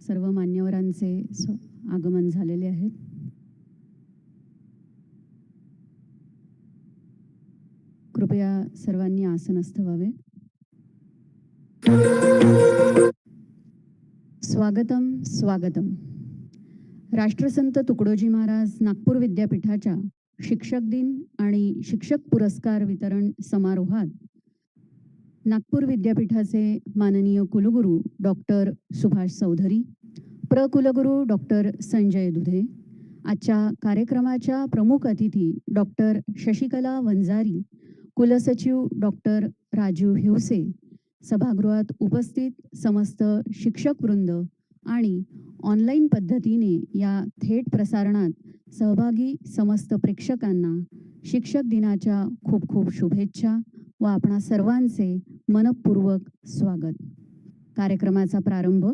सर्व मान्यवरांचे आगमन झालेले आहे। कृपया सर्वांनी आसनस्थ व्हावे। स्वागतम स्वागतम। राष्ट्रसंत तुकडोजी महाराज नागपूर विद्यापीठाच्या शिक्षक दिन आणि शिक्षक पुरस्कार वितरण समारोहात नागपूर विद्यापीठाचे माननीय कुलगुरू डॉक्टर सुभाष चौधरी, प्रकुलगुरू डॉक्टर संजय दुधे, आजच्या कार्यक्रमाच्या प्रमुख अतिथी डॉक्टर शशिकला वंजारी, कुलसचिव डॉक्टर राजीव हिवसे, सभागृहात उपस्थित समस्त शिक्षक वृंद आणि ऑनलाईन पद्धतीने या थेट प्रसारणात सहभागी समस्त प्रेक्षकांना शिक्षक दिनाच्या खूप खूप शुभेच्छा व आपणा सर्वांचे मनपूर्वक स्वागत। कार्यक्रमाचा प्रारंभ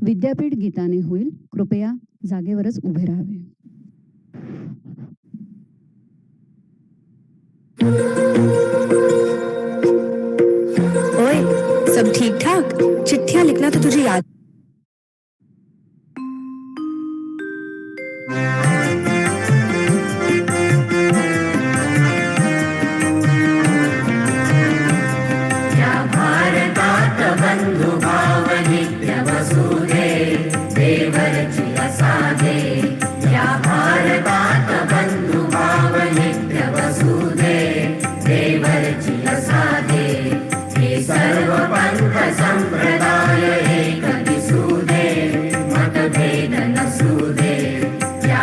विद्यापीठ गीताने होईल। कृपया जागेवरच उभे राहावे। ओए, सब ठीक ठाक? चिट्ठियां लिखना तो तुझे याद संप्रदाय एक दिसू दे, मतभेद नसू दे, या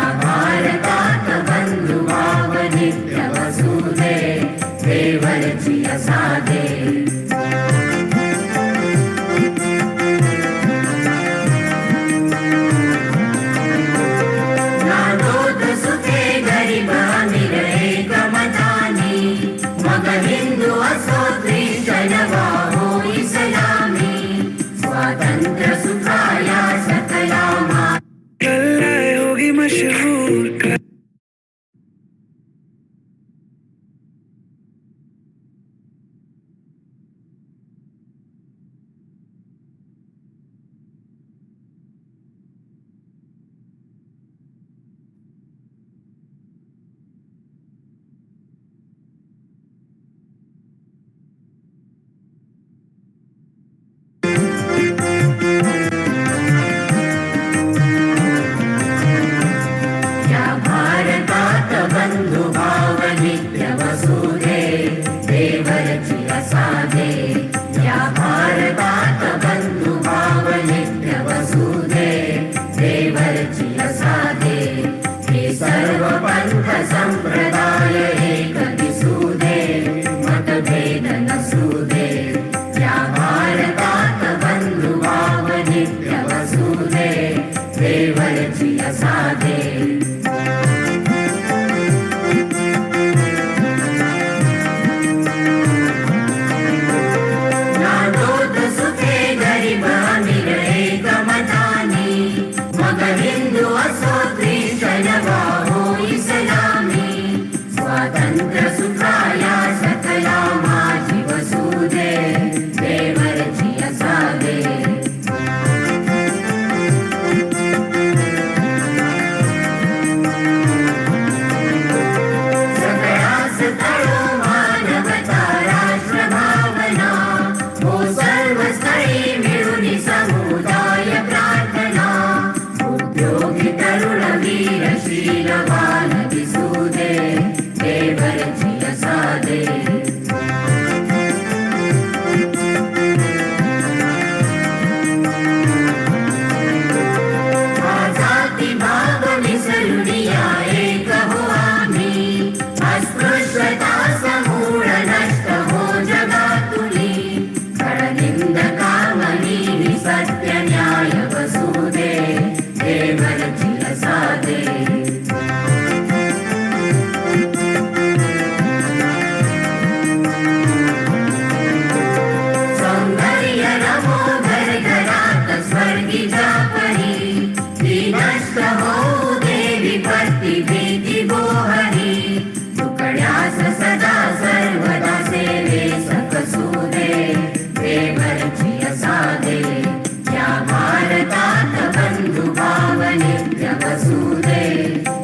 वसुदे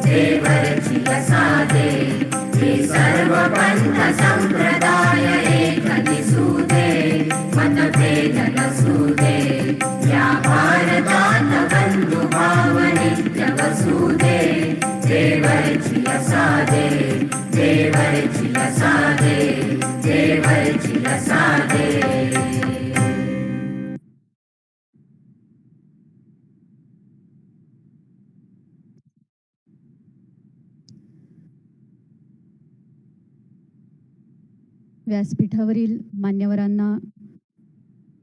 देवरची असादे हे सर्व पंथ संप्रदाय एक दिसुदे मतभेद नसुदे या भारतात बंधु भाव नित्य वसुदे देवरची असादे देवरची असादे देवरची असादे. व्यासपीठावरील मान्यवरांना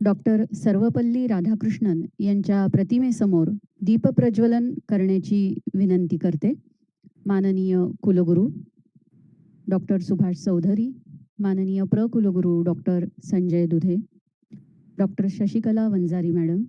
डॉक्टर सर्वपल्ली राधाकृष्णन यांच्या प्रतिमेसमोर दीपप्रज्वलन करण्याची विनंती करते. माननीय कुलगुरू डॉक्टर सुभाष चौधरी, माननीय प्रकुलगुरू डॉक्टर संजय दुधे, डॉक्टर शशिकला वंजारी मॅडम,